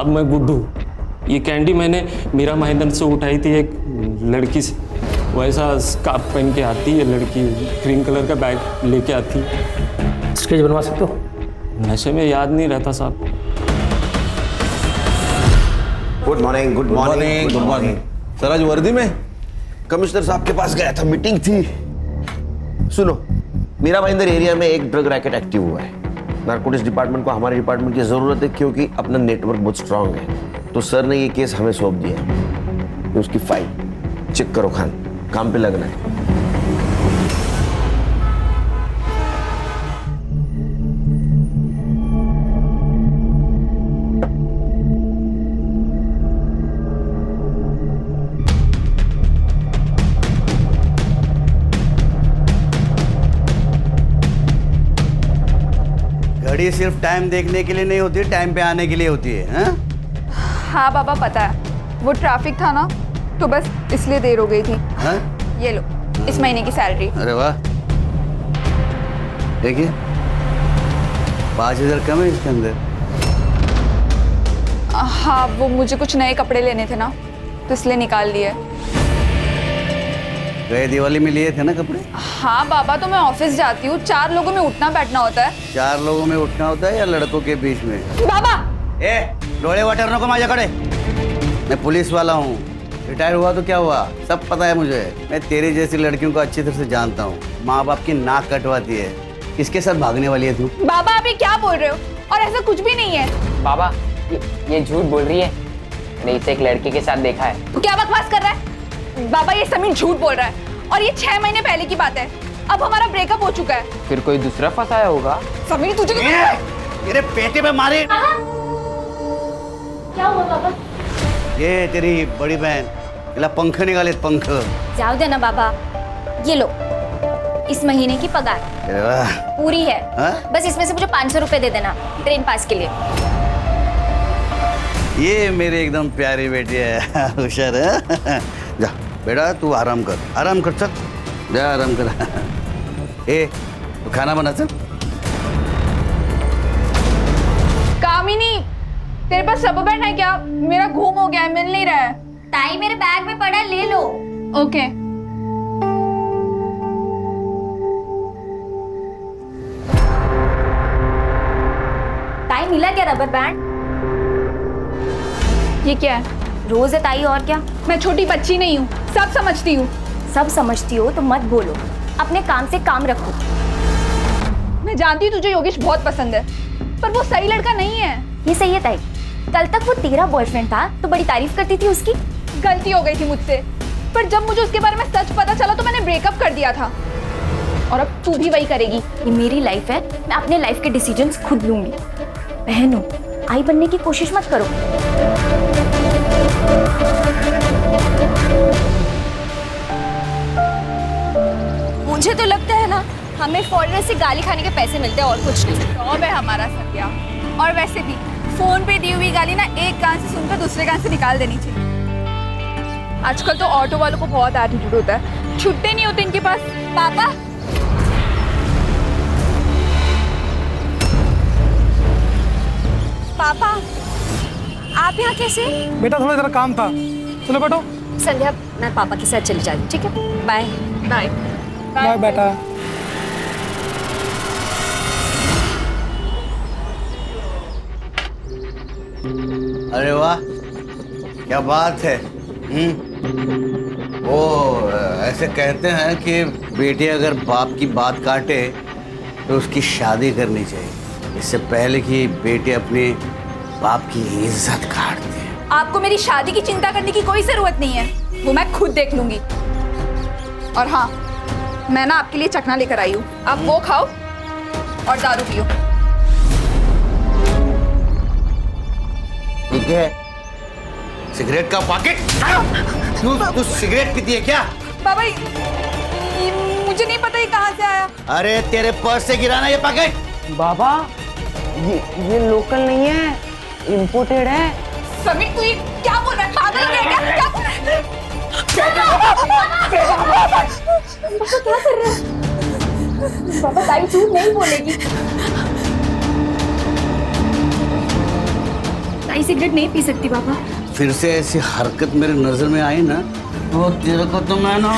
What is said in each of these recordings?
साहब मैं गुड्डू, ये कैंडी मैंने मीरा महेंद्र से उठाई थी एक लड़की से। वैसा स्कार्फ पहन के आती है लड़की, ग्रीन कलर का बैग लेके आती है। स्केच बनवा सकते हो? नशे में याद नहीं रहता साहब। Good morning. Good morning. Good morning. Sir आज वर्दी में? कमिश्नर साहब के पास गया था, मीटिंग थी। सुनो, मीरा भाईंदर एरिया में एक ड्रग रैकेट एक्टिव हुआ है। नारकोटिक्स डिपार्टमेंट को हमारे डिपार्टमेंट की जरूरत है क्योंकि अपना नेटवर्क बहुत स्ट्रांग है। तो सर ने ये केस हमें सौंप दिया है। तो उसकी फाइल चेक करो खान, काम पे लगना है। घड़ी सिर्फ टाइम देखने के लिए नहीं होती, टाइम पे आने के लिए होती है। हाँ बाबा पता है, वो ट्रैफिक था ना तो बस इसलिए देर हो गई थी। हाँ? ये लो इस महीने की सैलरी। अरे वाह, देखिए 5,000 कम है इसके अंदर। हाँ वो मुझे कुछ नए कपड़े लेने थे ना तो इसलिए निकाल लिए। गए दिवाली में लिए थे ना कपड़े? हाँ बाबा, तो मैं ऑफिस जाती हूँ, 4 लोगों में उठना बैठना होता है। 4 लोगों में उठना होता है या लड़कों के बीच में? बाबा ए डोळे वाटर नको माझ्याकडे। मैं पुलिस वाला हूँ, रिटायर हुआ तो क्या हुआ, सब पता है मुझे। मैं तेरी जैसी लड़कियों को अच्छी तरह से जानता हूँ। माँ बाप की नाक कटवाती है, किसके साथ भागने वाली है तू? बाबा आप ये क्या बोल रहे हो? और ऐसा कुछ भी नहीं है। बाबा ये झूठ बोल रही है, मैंने इसे एक लड़के के साथ देखा है। तो क्या बकवास कर रहा है? बाबा ये समीर झूठ बोल रहा है और ये 6 महीने पहले की बात है। अब हमारा ब्रेकअप हो चुका है। फिर कोई दूसरा फंसाया होगा। समीर तुझे तेरे पेटे पे मारे। क्या हुआ बाबा? ये तेरी बड़ी बहन, इला पंख निकाले, पंख। जाओ दे ना बाबा, ये लो इस महीने की पगार अरे वाह। पूरी है। हाँ? बस इसमें से मुझे 500 रुपए दे देना ट्रेन पास के लिए। ये मेरी एकदम प्यारी बेटी है, होशियार है। जा बेटा तू आराम कर, आराम कर, चल जा आराम कर। ए तू खाना बना चल। कामिनी तेरे पास रबर बैंड है क्या? मेरा घूम हो गया है, मिल नहीं रहा है। टाई मेरे बैग में पड़ा है, ले लो। ओके टाई मिला क्या रबर बैंड? ये क्या है? रोज है ताई, और क्या? मैं छोटी बच्ची नहीं हूँ, सब समझती हूँ। सब समझती हो तो मत बोलो, अपने काम से काम रखो। मैं जानती हूँ तुझे योगेश बहुत पसंद है, पर वो सही लड़का नहीं है। ये सही है ताई, कल तक वो तेरा बॉयफ्रेंड था तो बड़ी तारीफ करती थी उसकी। गलती हो गई थी मुझसे, पर जब मुझे उसके बारे में सच पता चला तो मैंने ब्रेकअप कर दिया था। और अब तू भी वही करेगी। ये मेरी लाइफ है, मैं अपने लाइफ के डिसीजंस खुद लूंगी। बहन हो, आई बनने की कोशिश मत करो। मुझे तो लगता है ना हमें फॉरेनर से गाली खाने के पैसे मिलते हैं और कुछ नहीं। जॉब है हमारा सत्या। और वैसे भी फोन पे दी हुई गाली ना एक कान से सुनकर दूसरे कान से निकाल देनी चाहिए। आजकल तो ऑटो वालों को बहुत एटीट्यूड होता है, छुट्टे नहीं होते इनके पास। पापा पापा आप यहाँ कैसे? बेटा थोड़ा जरा काम था, चलो बैठो। संध्या मैं पापा के साथ चली जा रही हूँ, ठीक है? बाय बाय बाय बेटा। अरे वाह क्या बात है। वो ऐसे कहते हैं कि बेटी अगर बाप की बात काटे तो उसकी शादी करनी चाहिए, इससे पहले कि बेटी अपने बाप की इज्जत काट दे। आपको मेरी शादी की चिंता करने की कोई जरूरत नहीं है, वो मैं खुद देख लूंगी। और हाँ, मैं ना आपके लिए चखना लेकर आई हूँ, आप वो खाओ और दारू पियो। ठीक है, सिगरेट का पैकेट। तू सिगरेट पीती है क्या? बाबा ये मुझे नहीं पता ये कहाँ से आया। अरे तेरे पर्स से गिरा ना ये पैकेट। बाबा ये लोकल नहीं है, इम्पोर्टेड है। समीर तू ये क्या बोल रहा है? पागल हो गया क्या? क्या बोल रहा है? पापा क्या कर रहे हैं? पापा ताई झूठ नहीं बोलेगी। ताई सिगरेट नहीं पी सकती पापा। फिर से ऐसी हरकत मेरे नजर में आई ना तो तेरे को तो मैं ना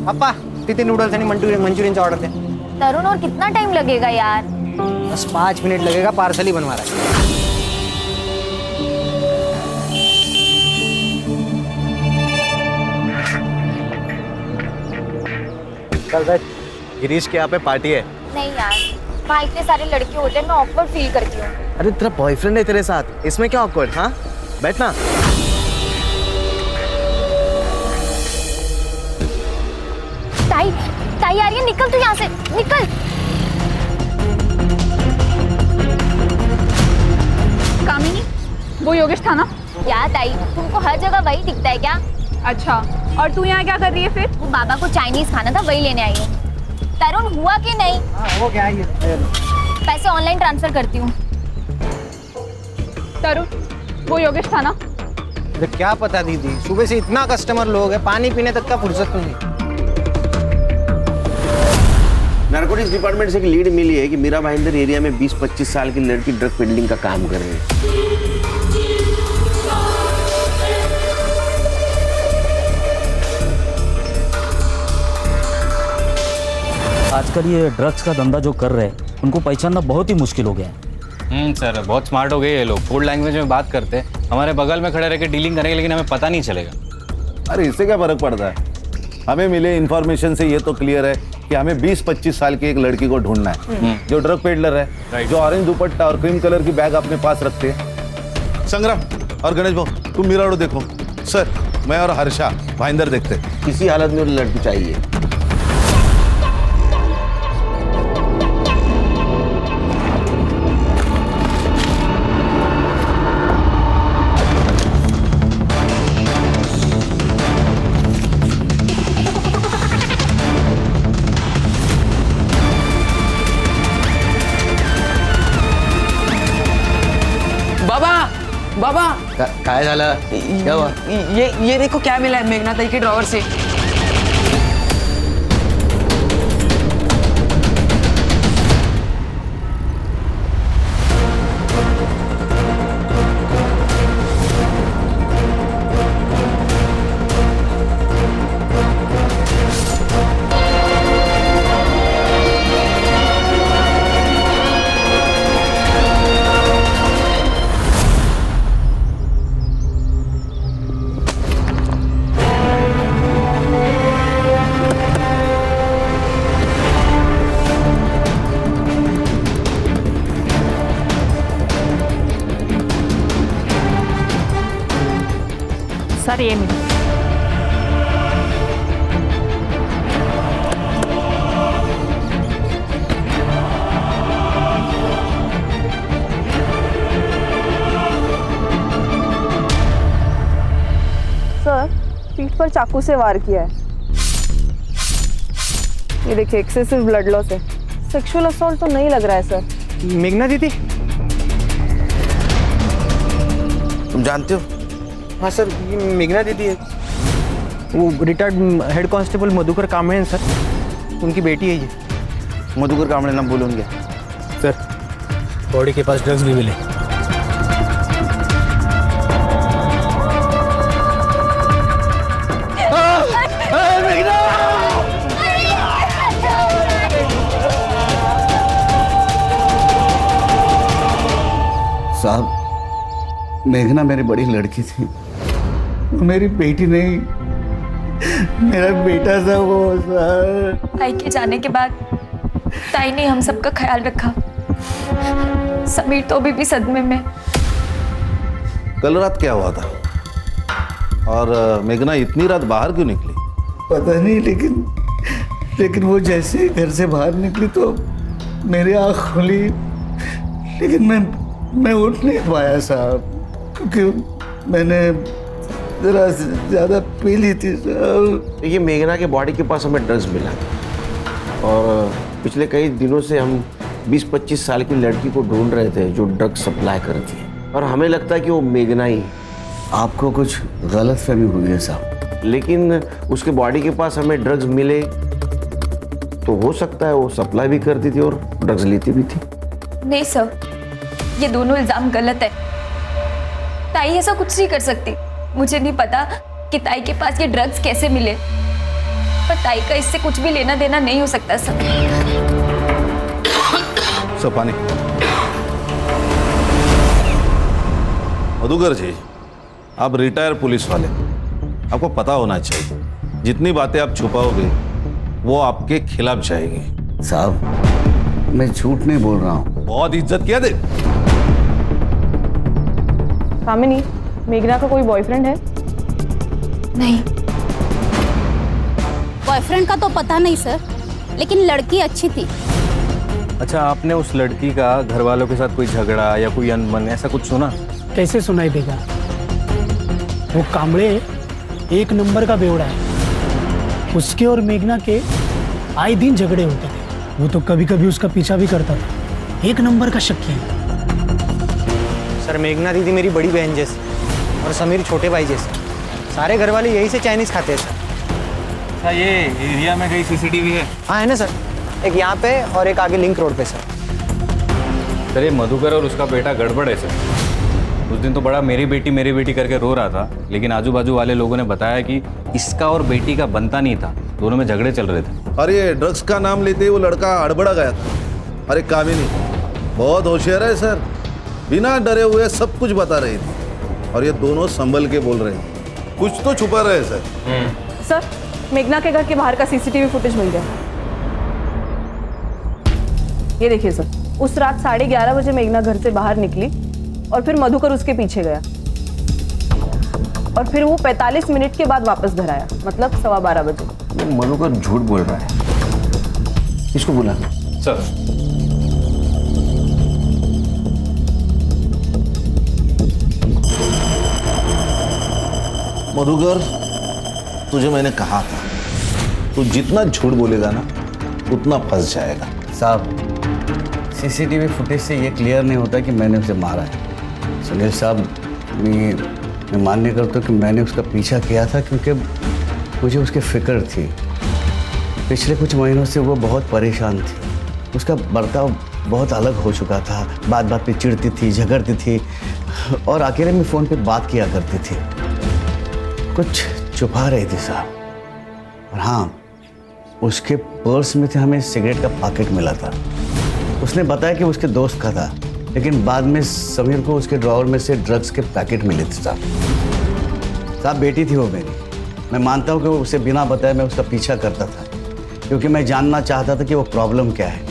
पप्पा तिथे नूडल्स आणि मंचुरियनचा ऑर्डर दे। तरुण और कितना टाइम लगेगा यार? बस 5 मिनट लगेगा, पार्सल ही बनवा रहा है। चल भाई, गिरीश के यहाँ पे पार्टी है। नहीं यार, वहाँ इतने सारे लड़के होते हैं, मैं ऑकवर्ड फील करती हूँ। अरे तेरा बॉयफ्रेंड है तेरे साथ, इसमें क्या ऑकवर्ड? हाँ बैठना। ताई ताई आ रही है, निकल तू यहाँ से, निकल। कामिनी, वो योगेश था ना? क्या ताई, तुमको हर जगह वही दिखता है क्या? अच्छा, और तू यहाँ क्या कर रही है फिर? वो बाबा को चाइनीज खाना था, वही लेने आई हूँ। तरुण हुआ कि नहीं? वो क्या है? पैसे ऑनलाइन ट्रांसफर करती हूँ। तरुण, वो योगेश था ना? अरे क्या पता दीदी, सुबह से इतना कस्टमर लोग है, पानी पीने तक का फुर्सत नहीं। नारकोटिक्स डिपार्टमेंट से एक लीड मिली है कि मीरा भाईंदर एरिया में 20-25 साल की लड़की ड्रग पेडलिंग का काम कर रही है। आजकल ये ड्रग्स का धंधा जो कर रहे हैं उनको पहचानना बहुत ही मुश्किल हो गया है। सर बहुत स्मार्ट हो गए ये लोग, कोड लैंग्वेज में बात करते हैं, हमारे बगल में खड़े रह के डीलिंग करेंगे लेकिन हमें पता नहीं चलेगा। अरे इससे क्या फर्क पड़ता है? हमें मिले इन्फॉर्मेशन से ये तो क्लियर है कि हमें 20-25 साल की एक लड़की को ढूंढना है जो ड्रग पेडलर है, जो ऑरेंज दुपट्टा और क्रीम कलर की बैग अपने पास रखते हैं। संग्राम और गणेश भाऊ, तुम मीरा रोड देखो। सर, मैं और हर्षा भाईंदर देखते हैं। किसी हालत में लड़की चाहिए। बाबा काय झालं? क्या हुआ? ये देखो क्या मिला है मेघना ताई के ड्रॉवर से। सर ये मिला। सर, पीठ पर चाकू से वार किया है। ये देखिए, एक्सेसिव ब्लड लॉस है। सेक्सुअल असॉल्ट तो नहीं लग रहा है सर। मेघना दीदी? तुम जानते हो? हाँ सर, ये मेघना दीदी है। वो retired head constable Madhukar Kamble हैं सर, उनकी बेटी है ये। मधुकर कांबळे नाम बोलून गया सर, बॉडी के पास ड्रग्स भी मिले। साहब, मेघना मेरी बड़ी लड़की थी, मेरी बेटी नहीं, मेरा बेटा था वो सर। ताई के जाने के बाद ताई ने हम सबका ख्याल रखा। समीर तो अभी भी सदमे में। कल रात क्या हुआ था? और मेघना इतनी रात बाहर क्यों निकली? पता नहीं, लेकिन वो जैसे घर से बाहर निकली तो मेरी आँख खुली, लेकिन मैं उठ नहीं पाया साहब, क्योंकि मैंने जरा ज़्यादा पी ली थी साहब। ये मेघना के बॉडी के पास हमें ड्रग्स मिला और पिछले कई दिनों से हम 20-25 साल की लड़की को ढूंढ रहे थे जो ड्रग्स सप्लाई करती है, और हमें लगता है कि वो मेघना ही। आपको कुछ गलत फहमी हुई है साहब। लेकिन उसके बॉडी के पास हमें ड्रग्स मिले तो हो सकता है वो सप्लाई भी करती थी और ड्रग्स लेती भी थी। नहीं सर, ये दोनों इल्जाम गलत है। ताई ऐसा कुछ नहीं कर सकती। मुझे नहीं पता कि ताई के पास ये ड्रग्स कैसे मिले, पर ताई का इससे कुछ भी लेना देना नहीं हो सकता सर। सब पानी। मधुकर जी, आप रिटायर पुलिस वाले, आपको पता होना चाहिए जितनी बातें आप छुपाओगे वो आपके खिलाफ जाएगी। साहब मैं झूठ नहीं बोल रहा हूँ। बहुत इज्जत किया दे। कामिनी, मेघना का कोई बॉयफ्रेंड है? नहीं। बॉयफ्रेंड का तो पता नहीं सर, लेकिन लड़की अच्छी थी। अच्छा, आपने उस लड़की का घर वालों के साथ कोई झगड़ा या कोई अनबन ऐसा कुछ सुना? कैसे सुनाई देगा? वो कामड़े एक नंबर का बेवड़ा है। उसके और मेघना के आए दिन झगड़े होते थे। वो तो कभी कभी उसका पीछा भी करता था। एक नंबर का शक्की है। सर, मेघना दीदी मेरी बड़ी बहन जैसी और समीर छोटे भाई जैसे। सारे घर वाले यही से चाइनीज खाते हैं सर। अच्छा, ये एरिया में कहीं सीसीटीवी है? हाँ है ना सर, एक यहाँ पे और एक आगे लिंक रोड पे सर। सर, ये मधुकर और उसका बेटा गड़बड़ है सर। उस दिन तो बड़ा मेरी बेटी करके रो रहा था, लेकिन आजू बाजू वाले लोगों ने बताया कि इसका और बेटी का बनता नहीं था, दोनों में झगड़े चल रहे थे। अरे ड्रग्स का नाम लेते ही वो लड़का हड़बड़ा गया था। अरे कामिनी बहुत होशियार है सर, बिना डरे हुए सब कुछ बता रही थी और ये दोनों संभल के बोल रहे हैं। कुछ तो छुपा रहे सर। सर, मेघना के घर के बाहर का सीसीटीवी फुटेज मिल गया। ये देखिए सर, उस रात 11:30 बजे मेघना घर से बाहर निकली और फिर मधुकर उसके पीछे गया और फिर वो 45 मिनट के बाद वापस घर आया, मतलब 12:15 बजे। मधुकर झूठ बोल रहा है। इसको बुला सर। मधुकर, तुझे मैंने कहा था, तू जितना झूठ बोलेगा ना उतना फंस जाएगा। साहब सीसीटीवी फुटेज से ये क्लियर नहीं होता कि मैंने उसे मारा है। सुनील साहब, मैं मान्य करता हूँ कि मैंने उसका पीछा किया था क्योंकि मुझे उसकी फिक्र थी। पिछले कुछ महीनों से वो बहुत परेशान थी। उसका बर्ताव बहुत अलग हो चुका था। बात बात पे चिढ़ती थी, झगड़ती थी और अकेले में फ़ोन पे बात किया करती थी। कुछ छुपा रही थी साहब। और हाँ, उसके पर्स में से हमें सिगरेट का पैकेट मिला था। उसने बताया कि उसके दोस्त का था, लेकिन बाद में समीर को उसके ड्रॉवर में से ड्रग्स के पैकेट मिले थे साहब। बेटी थी वो मेरी। मैं मानता हूँ कि वो उसे बिना बताए मैं उसका पीछा करता था, क्योंकि मैं जानना चाहता था कि वो प्रॉब्लम क्या है।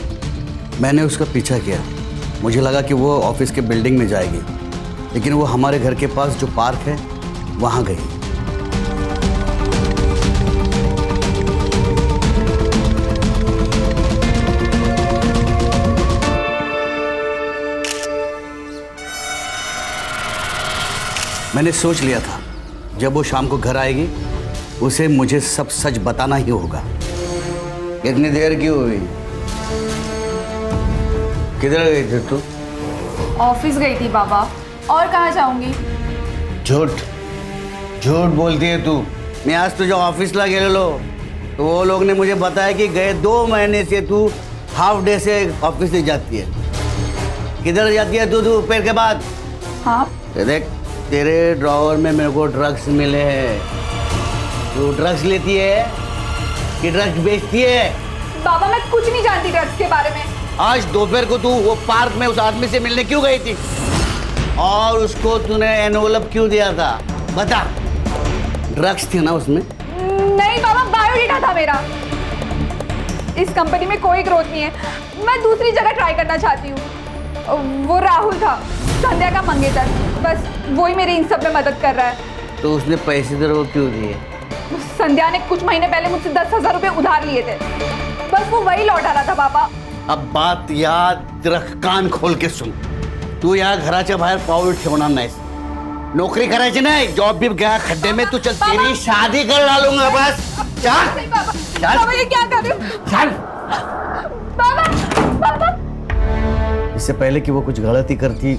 मैंने उसका पीछा किया। मुझे लगा कि वो ऑफिस के बिल्डिंग में जाएगी, लेकिन वो हमारे घर के पास जो पार्क है वहाँ गई। मैंने सोच लिया था जब वो शाम को घर आएगी उसे मुझे सब सच बताना ही होगा। इतनी देर क्यों हुई? किधर गई थी तू? ऑफिस गई थी बाबा, और कहाँ जाऊंगी? झूठ बोलती है तू। मैं आज तुझे ऑफिस ला गेलो लो, तो वो लोग ने मुझे बताया कि गए 2 महीने से तू हाफ डे से ऑफिस से जाती है। किधर जाती है तू दोपहर के बाद? हाँ देख, तेरे ड्रॉवर में मेरे को ड्रग्स मिले हैं। तू ड्रग्स लेती है कि ड्रग्स बेचती है? बाबा, मैं कुछ नहीं जानती ड्रग्स के बारे में। आज दोपहर को तू वो पार्क में उस आदमी से मिलने क्यों गई थी? और उसको तूने एनवलप क्यों दिया था? बता। ड्रग्स थी ना उसमें? नहीं बाबा, बायोडेटा था मेरा। इस कंपनी में कोई ग्रोथ नहीं है, मैं दूसरी जगह ट्राई करना चाहती हूँ। वो राहुल था, संध्या का मंगेतर, बस वही मेरी इन सब में मदद कर रहा है। तो उसने पैसे तेरे को क्यों दिए? संध्या ने कुछ महीने पहले मुझसे 10,000 रुपए उधार लिए थे, बस वो वही लौटा रहा था बाबा। अब बात याद रख, कान खोल के सुन। तू यहाँ घराच्या बाहेर पाऊल ठेवणार नाहीस। नौकरी करायची नाही, जॉब भी गया खड्डे में। तू चल, तेरी शादी कर डालूंगा बस। चल बाबा, ये क्या कर रहे हो? चल बाबा। इससे पहले कि वो कुछ गलती करती,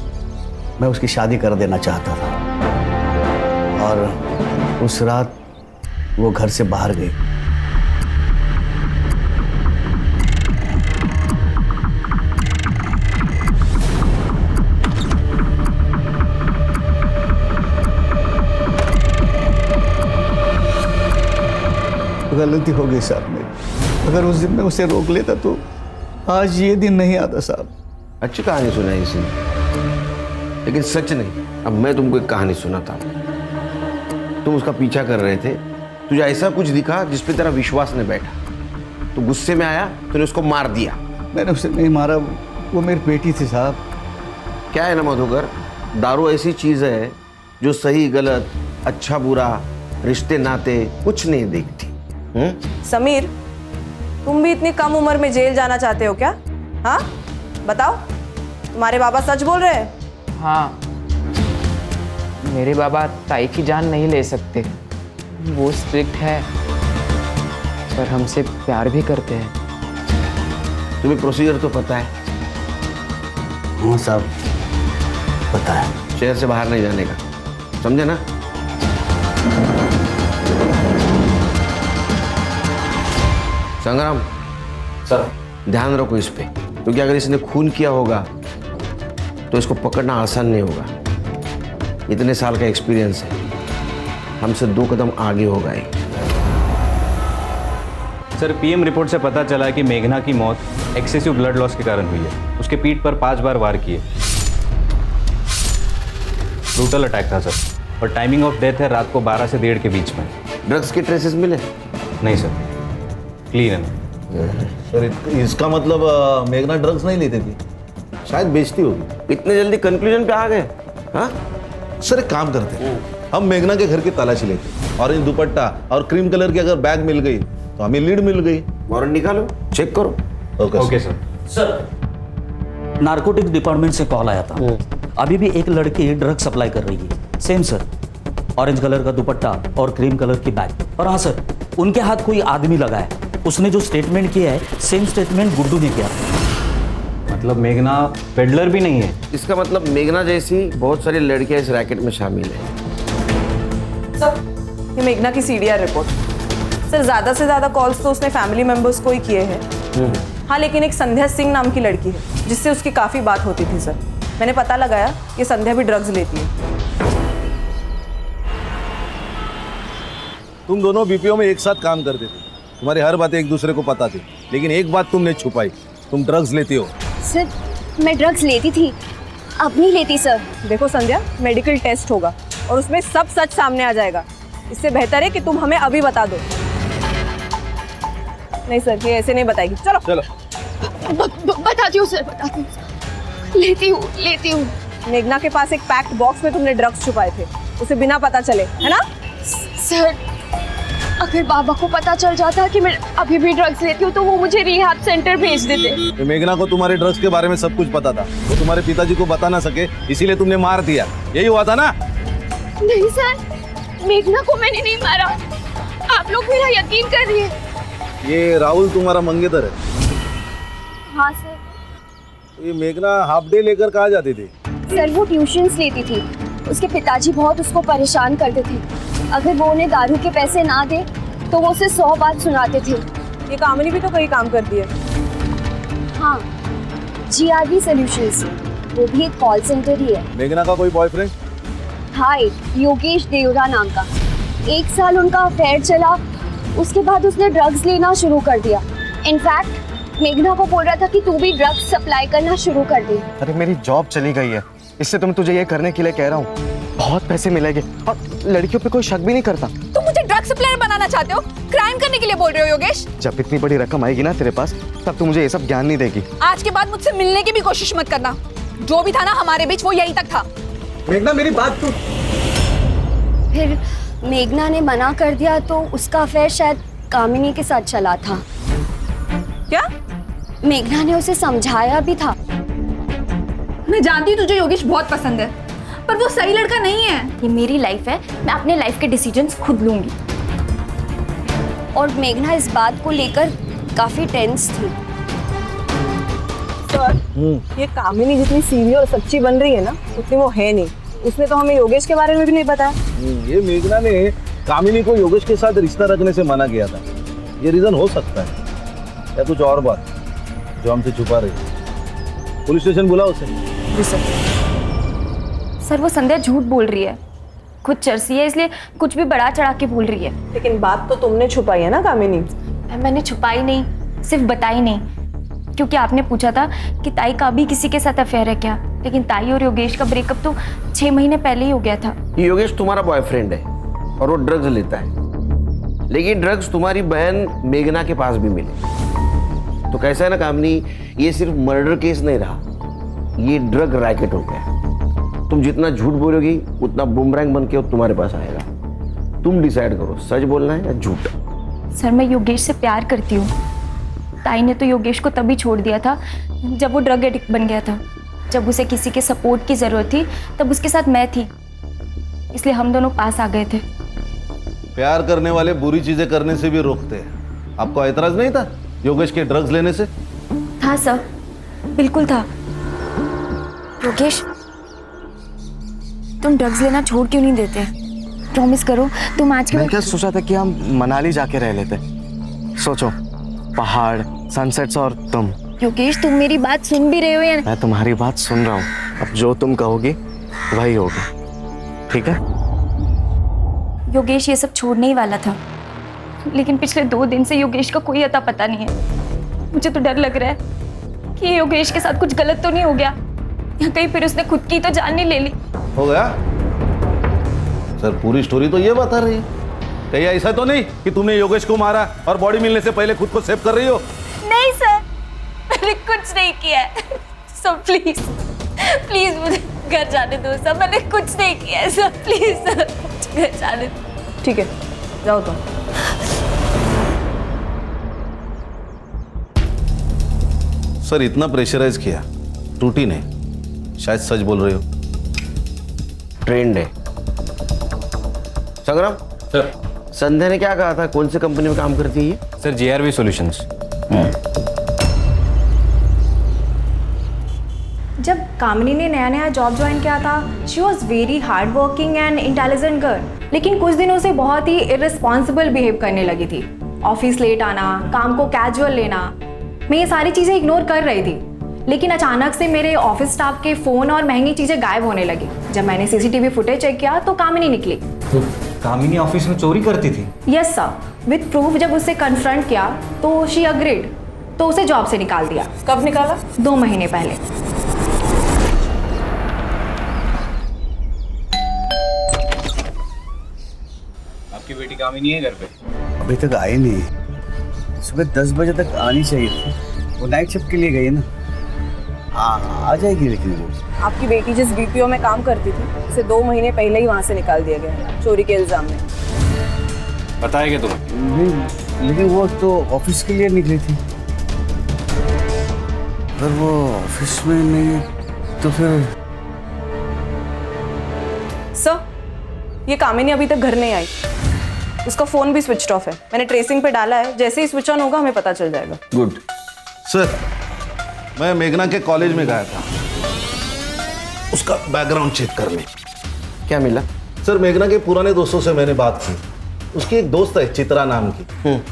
मैं उसकी शादी कर देना चाहता था। और उस रात वो घर से बाहर गई। गलती हो गई साहब मेरी। अगर उस दिन मैं उसे रोक लेता तो आज ये दिन नहीं आता साहब। अच्छी कहानी सुनाई इसने, लेकिन सच नहीं। अब मैं तुमको एक कहानी सुनाता हूँ। तुम उसका पीछा कर रहे थे, तुझे ऐसा कुछ दिखा जिस पे तेरा विश्वास नहीं बैठा, तो गुस्से में आया, तूने उसको मार दिया। मैंने उसे नहीं मारा, वो मेरी बेटी थी साहब। क्या है ना मधुकर, दारू ऐसी चीज है जो सही गलत, अच्छा बुरा, रिश्ते नाते कुछ नहीं देखती। समीर, तुम भी इतनी कम उम्र में जेल जाना चाहते हो क्या? हाँ बताओ, तुम्हारे बाबा सच बोल रहे हैं? हाँ, मेरे बाबा ताई की जान नहीं ले सकते। वो स्ट्रिक्ट है, पर हमसे प्यार भी करते हैं। तुम्हें प्रोसीजर तो पता है? हाँ साहब, पता है। शहर से बाहर नहीं जाने का, समझे ना? संग्राम सर, ध्यान रखो इस पे, क्योंकि अगर इसने खून किया होगा तो इसको पकड़ना आसान नहीं होगा। इतने साल का एक्सपीरियंस है, हमसे 2 कदम आगे होगा ये। सर, पीएम रिपोर्ट से पता चला कि मेघना की मौत एक्सेसिव ब्लड लॉस के कारण हुई है। उसके पीठ पर 5 बार वार किए। ब्रूटल अटैक था सर, और टाइमिंग ऑफ डेथ है रात को 12 से 1:30 के बीच में। ड्रग्स के ट्रेसेस मिले? नहीं सर, क्लीन है। सर इसका मतलब मेघना ड्रग्स नहीं लेती थी, शायद बेचती होगी। इतने जल्दी कंक्लूजन पे आ गए? हाँ सर, एक काम करते हैं, हम मेघना के घर की तलाशी लेते, ऑरेंज दुपट्टा और क्रीम कलर की अगर बैग मिल गई तो हमें लीड मिल गई। वारंट निकालो, चेक करो। Okay sir. Sir, narcotic department से कॉल आया था। अभी भी एक लड़की ड्रग सप्लाई कर रही है। सेम सर, ऑरेंज कलर का दुपट्टा और क्रीम कलर की बैग। और हाँ सर, उनके हाथ कोई आदमी लगा है। उसने जो स्टेटमेंट किया है, सेम स्टेटमेंट गुड्डू ने किया। मतलब मेघना पेडलर भी नहीं है? इसका मतलब मेघना जैसी बहुत सारी लड़कियां इस रैकेट में शामिल है। सर, ये मेघना की सीडीआर रिपोर्ट। सर, ज्यादा से ज्यादा कॉल्स तो उसने फैमिली मेंबर्स को ही किए हैं। हाँ, लेकिन एक संध्या सिंह नाम की लड़की है जिससे उसकी काफी बात होती थी। सर, मैंने पता लगाया, ये संध्या भी ड्रग्स लेती है। तुम दोनों बीपीओ में एक साथ काम करते थे, तुम्हारी हर बातें एक दूसरे को पता थी, लेकिन एक बात तुमने छुपाई, तुम ड्रग्स लेती हो। सर, मैं ड्रग्स लेती थी, अब नहीं लेती सर। देखो संध्या, मेडिकल टेस्ट होगा और उसमें सब सच सामने आ जाएगा। इससे बेहतर है कि तुम हमें अभी बता दो। नहीं सर, ये ऐसे नहीं बताएगी। चलो चलो। बताती हूँ सर, बताती हूँ। लेती हूँ। मेघना के पास एक पैक्ड बॉक्स में तुमने ड्रग्स छुपाए थे, उसे बिना पता चले, है ना? सर, अगर बाबा को पता चल जाता कि मैं अभी भी ड्रग्स लेती हूँ तो वो मुझे रिहैब सेंटर भेज देते। मेघना को तुम्हारे ड्रग्स के बारे में सब कुछ पता था, वो तुम्हारे पिताजी को बता ना सके, इसीलिए तुमने मार दिया। यही हुआ था ना? नहीं सर, मेघना को मैंने नहीं मारा। आप लोग मेरा यकीन करिए। ये राहुल तुम्हारा मंगेतर है? हाँ सर। ये मेघना हाफ डे लेकर कहाँ जाती थी? सर, वो ट्यूशन्स लेती थी। उसके पिताजी बहुत उसको परेशान करते थे। अगर वो उन्हें दारू के पैसे ना दे तो वो उसे 100 बात सुनाते थे। ये कामनी भी तो कहीं काम करती है। हाँ, GRB सॉल्यूशंस, वो भी एक कॉल सेंटर ही है। मेघना का कोई बॉयफ्रेंड? हाँ, योगेश देवरा नाम का। 1 साल उनका अफेयर चला, उसके बाद उसने ड्रग्स लेना शुरू कर दिया। इनफैक्ट मेघना को बोल रहा था कि तू भी ड्रग्स सप्लाई करना शुरू कर दे। अरे मेरी जॉब चली गई है, इससे तुम तुझे ये करने के लिए कह रहा हूँ। बहुत पैसे मिलेंगे और लड़कियों पे कोई शक भी नहीं करता। तुम मुझे ड्रग सप्लायर बनाना चाहते हो? क्राइम करने के लिए बोल रहे हो योगेश? जब इतनी बड़ी रकम आएगी ना तेरे पास, तब तू मुझे ये सब ज्ञान नहीं देगी। आज के बाद मुझसे मिलने की भी कोशिश मत करना। जो भी था ना हमारे बीच, वो यहीं तक था। मेघना, मेरी बात सुन। फिर मेघना ने मना कर दिया तो उसका अफेयर शायद कामिनी के साथ चला था। क्या? मेघना ने उसे समझाया भी था। मैं जानती हूँ तुझे योगेश बहुत पसंद है, पर वो सही लड़का नहीं है। ये मेरी लाइफ है, मैं अपने लाइफ के डिसीजंस खुद लूंगी। और मेघना इस बात को लेकर काफी टेंस थी। सर, ये कामिनी जितनी सीधी और सच्ची बन रही है ना, उतनी वो है नहीं। उसने तो हमें योगेश के बारे में भी नहीं बताया। ये मेघना ने कामिनी को योगेश के साथ रिश्ता रखने से मना किया था, ये रीजन हो सकता है या कुछ और बात जो हमसे छुपा रही है। पुलिस स्टेशन बुलाओ उसे। जी सर। सर वो संध्या झूठ बोल रही है, खुद चरसी है इसलिए कुछ भी बढ़ा चढ़ा के बोल रही है। लेकिन बात तो तुमने छुपाई है ना कामिनी। मैंने छुपाई नहीं, सिर्फ बताई नहीं, क्योंकि आपने पूछा था कि ताई का भी किसी के साथ अफेयर है क्या, लेकिन ताई और योगेश का ब्रेकअप तो 6 महीने पहले ही हो गया था। योगेश तुम्हारा बॉयफ्रेंड है और वो ड्रग्स लेता है, लेकिन ड्रग्स तुम्हारी बहन मेघना के पास भी मिले। तो कैसा है ना कामनी, ये सिर्फ मर्डर केस नहीं रहा, ये ड्रग रैकेट हो गया। तुम जितना झूठ बोलोगी उतना बुमरैंग बन के तुम्हारे पास आएगा। तुम डिसाइड करो, सच बोलना है या झूठ। सर मैं योगेश से प्यार करती हूँ। ताई ने तो योगेश को तभी छोड़ दिया था जब वो ड्रग एडिक्ट बन गया था। जब उसे किसी के सपोर्ट की ज़रूरत थी तब उसके साथ मैं थी, इसलिए हम दोनों पास आ गए थे। प्यार करने वाले बुरी चीजें करने से भी रोकते हैं। आपको एतराज नहीं था योगेश के ड्रग्स लेने से? था सर, बिल्कुल था। योगेश तुम ड्रग्स लेना छोड़ क्यों नहीं देते? प्रॉमिस करो तुम आज के मैं क्या सोचा था कि हम मनाली जाके रह लेते। सोचो, पहाड़, सनसेट्स और तुम। योगेश तुम मेरी बात सुन भी रहे हो या नहीं? मैं तुम्हारी बात सुन रहा हूँ, अब जो तुम कहोगी वही होगा, ठीक है? योगेश ये सब छोड़ने ही वाला था, लेकिन पिछले 2 दिन से योगेश का कोई अता पता नहीं है। मुझे तो डर लग रहा है कि योगेश के साथ कुछ गलत तो नहीं हो गया, या कहीं फिर उसने खुद की तो जान नहीं ले ली। हो गया सर, पूरी स्टोरी तो ये बता रही है। कहीं ऐसा तो नहीं कि तुमने योगेश को मारा और बॉडी मिलने से पहले खुद को सेव कर रही हो? नहीं सर, मैंने कुछ नहीं किया है। सो प्लीज प्लीज मुझे घर जाने दो सर, मैंने कुछ नहीं किया है सर, प्लीज सर मुझे घर जाने दो। ठीक है, जाओ तुम। सर इतना प्रेशराइज किया, टूटी नहीं, शायद सच बोल रहे हो। ट्रेंड है। संग्राम सर। संध्या ने क्या कहा था, कौन सी कंपनी में काम करती है ये? Sir JRV solutions. जब कामिनी ने नया नया जॉब ज्वाइन किया था, she was very hard working and intelligent girl, लेकिन कुछ दिनों से बहुत ही इररिस्पॉन्सिबल बिहेव करने लगी थी। ऑफिस लेट आना, काम को कैजुअल लेना, मैं ये सारी चीज़ें इग्नोर कर रही थी, लेकिन अचानक से मेरे ऑफिस स्टाफ के फ़ोन और महंगी चीज़ें गायब होने लगी। जब मैंने CCTV फुटेज चेक किया तो कामिनी निकली। तो कामिनी ऑफिस में चोरी करती थी? Yes sir, with proof. जब उससे कन्फ्रंट किया तो शी अग्रीड, तो उसे जॉब से निकाल दिया। कब निकाला? 2 महीने पहले। आपकी बेटी कामिनी है घर पे? अभी तक आई नहीं, सुबह 10 बजे तक आनी चाहिए थी, वो नाइट शिफ्ट के लिए गई ना। हाँ आ जाएगी, लेकिन वो आपकी बेटी जिस BPO में काम करती थी उसे 2 महीने पहले ही वहाँ से निकाल दिया गया चोरी के इल्जाम में। पता है क्या तुम्हें? नहीं, लेकिन वो तो ऑफिस के लिए निकली थी। अगर वो ऑफिस में नहीं तो फिर। सर, ये कामिनी अभी तक घर नहीं आई, उसका फोन भी स्विच ऑफ है। मैंने ट्रेसिंग पे डाला है, जैसे ही स्विच ऑन होगा हमें पता चल जाएगा। गुड सर, मैं मेघना के कॉलेज में गया था उसका बैकग्राउंड चेक करने। क्या मिला? सर मेघना के पुराने दोस्तों से मैंने बात की। उसकी एक दोस्त है चित्रा नाम की,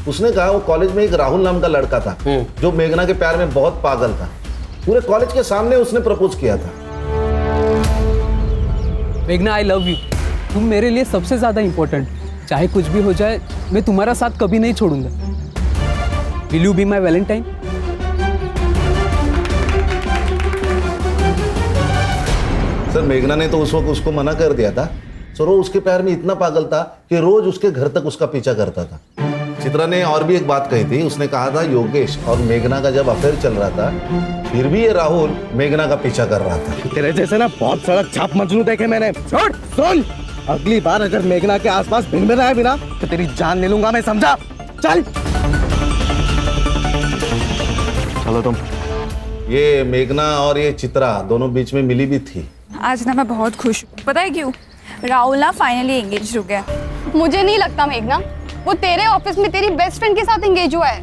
उसने कहा वो कॉलेज में एक राहुल नाम का लड़का था जो मेघना के प्यार में बहुत पागल था। पूरे कॉलेज के सामने उसने प्रपोज किया था। मेघना, आई लव यू। तुम मेरे लिए सबसे ज्यादा इंपॉर्टेंट। चाहे कुछ भी हो जाए, मैं तुम्हारा साथ कभी नहीं छोड़ूंगा। Will you be my Valentine? Sir मेघना ने तो उस वक्त उसको मना कर दिया था। सर वो उसके प्यार में इतना पागल था कि रोज उसके घर तक उसका पीछा करता था। चित्रा ने और भी एक बात कही थी, उसने कहा था योगेश और मेघना का जब अफेयर चल रहा था फिर भी ये राहुल मेघना का पीछा कर रहा था। तेरे जैसे ना बहुत सड़क छाप मजनू देखे मैंने। सुन, अगली बार अगर मेघना के आसपास भिन आए बिना तो तेरी जान ले लूंगा मैं, समझा? चल चलो तुम। ये मेघना और ये चित्रा दोनों बीच में मिली भी थी। आज ना मैं बहुत खुश हूँ, पता है क्यों? राहुल ना फाइनली एंगेज हो गया। मुझे नहीं लगता मेघना, वो तेरे ऑफिस में तेरी बेस्ट फ्रेंड के साथ एंगेज हुआ है,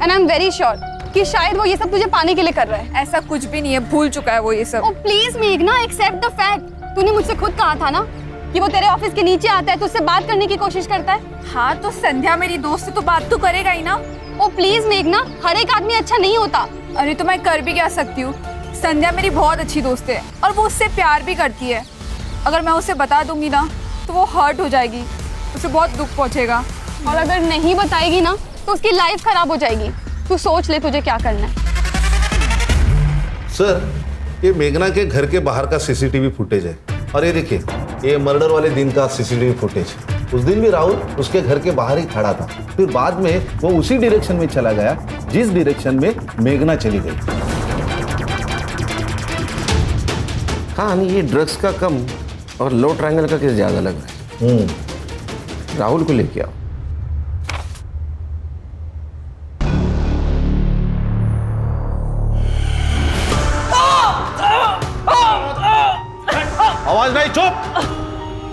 and I am very sure कि शायद वो ये सब तुझे पाने के लिए कर रहा है। ऐसा कुछ भी नहीं है, भूल चुका है वो ये सब। ओ प्लीज मेघना, एक्सेप्ट द फैक्ट। तूने मुझसे खुद कहा था ना कि वो तेरे ऑफिस के नीचे आता है, तुझसे बात करने की कोशिश करता है? हाँ तो संध्या मेरी दोस्त है तो बात तो करेगा ही ना। ओ प्लीज मेघना, हर एक आदमी अच्छा नहीं होता। अरे तो मैं कर भी क्या सकती हूँ, संध्या मेरी बहुत अच्छी दोस्त है और वो उससे प्यार भी करती है। अगर मैं उसे बता दूंगी ना तो वो हर्ट हो जाएगी, उसे बहुत दुख पहुंचेगा। और अगर नहीं बताएगी ना तो उसकी लाइफ खराब हो जाएगी। तू सोच ले तुझे क्या करना है। सर, ये मेघना के घर के बाहर का सीसीटीवी फुटेज है और ये देखिए, ये मर्डर वाले दिन का सीसीटीवी फुटेज। उस दिन भी राहुल उसके घर के बाहर ही खड़ा था, फिर बाद में वो उसी डायरेक्शन में चला गया जिस डायरेक्शन में मेघना चली गई। हाँ, ये ड्रग्स का कम और लो ट्रायंगल का केस ज्यादा लग रहा है। राहुल को लेके आओ। आवाज नहीं, चुप।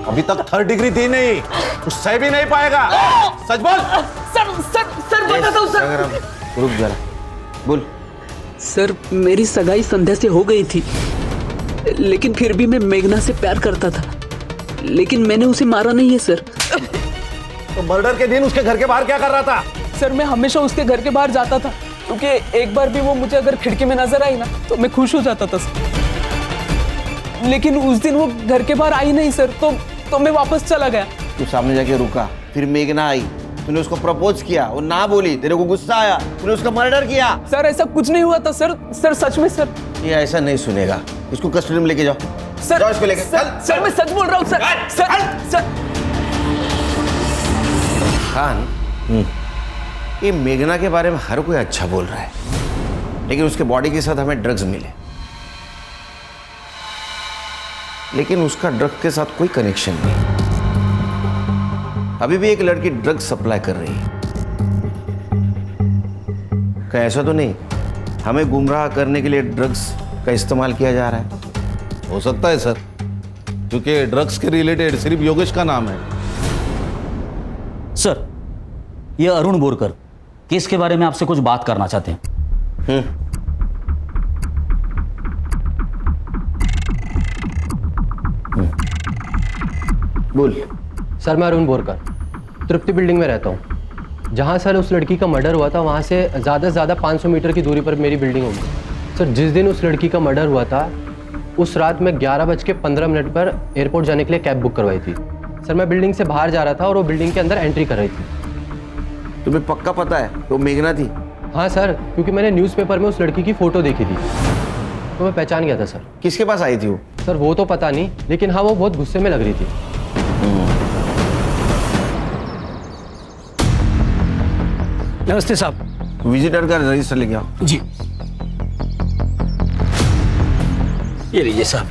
अभी तक 3rd डिग्री दी नहीं, कुछ सह भी नहीं पाएगा। सच बोल। सर बताता हूँ सर। रुक जरा, बोल। सर मेरी सगाई संध्या से हो गई थी, लेकिन फिर भी मैं मेघना से प्यार करता था, लेकिन मैंने उसे मारा नहीं है सर। तो मर्डर के दिन उसके घर के बाहर क्या कर रहा था? सर मैं हमेशा उसके घर के बाहर जाता था, क्योंकि एक बार भी वो मुझे अगर खिड़की में नजर आई ना तो मैं खुश हो जाता था सर। लेकिन उस दिन वो घर के बाहर आई नहीं सर, तो मैं वापस चला गया। तू सामने जाके रुका, फिर मेघना आई, तूने उसको प्रपोज किया, वो ना बोली, तेरे को गुस्सा आया, तूने उसका मर्डर किया। सर ऐसा कुछ नहीं हुआ था सर सच में सर। ये ऐसा नहीं सुनेगा, इसको कस्टडी में लेके जाओ। सर जाओ इसको लेके। सर मैं सच बोल रहा हूँ सर। खान, ये मेघना के बारे में हर कोई अच्छा बोल रहा है, लेकिन उसके बॉडी के साथ हमें ड्रग्स मिले, लेकिन उसका ड्रग के साथ कोई कनेक्शन नहीं। अभी भी एक लड़की ड्रग सप्लाई कर रही है। क्या ऐसा तो नहीं हमें गुमराह करने के लिए ड्रग्स का इस्तेमाल किया जा रहा है? हो सकता है सर, क्योंकि ड्रग्स के रिलेटेड सिर्फ योगेश का नाम है। सर, ये अरुण बोरकर केस के बारे में आपसे कुछ बात करना चाहते हैं। बोल। सर मैं अरुण बोरकर तृप्ति बिल्डिंग में रहता हूँ। जहाँ सर उस लड़की का मर्डर हुआ था वहाँ से ज़्यादा से ज़्यादा 500 मीटर की दूरी पर मेरी बिल्डिंग होगी। सर जिस दिन उस लड़की का मर्डर हुआ था उस रात मैं 11:15 पर एयरपोर्ट जाने के लिए कैब बुक करवाई थी। सर मैं बिल्डिंग से बाहर जा रहा था और वो बिल्डिंग के अंदर एंट्री कर रही थी। तुम्हें पक्का पता है वो मेघना थी? हाँ सर, क्योंकि मैंने न्यूज़पेपर में उस लड़की की फ़ोटो देखी थी तो मैं पहचान गया था सर। किसके पास आई थी वो? सर वो तो पता नहीं, लेकिन हाँ वो बहुत गुस्से में लग रही थी। नमस्ते साहब। विजिटर का रजिस्टर लेके आओ। जी ये लीजिए साहब।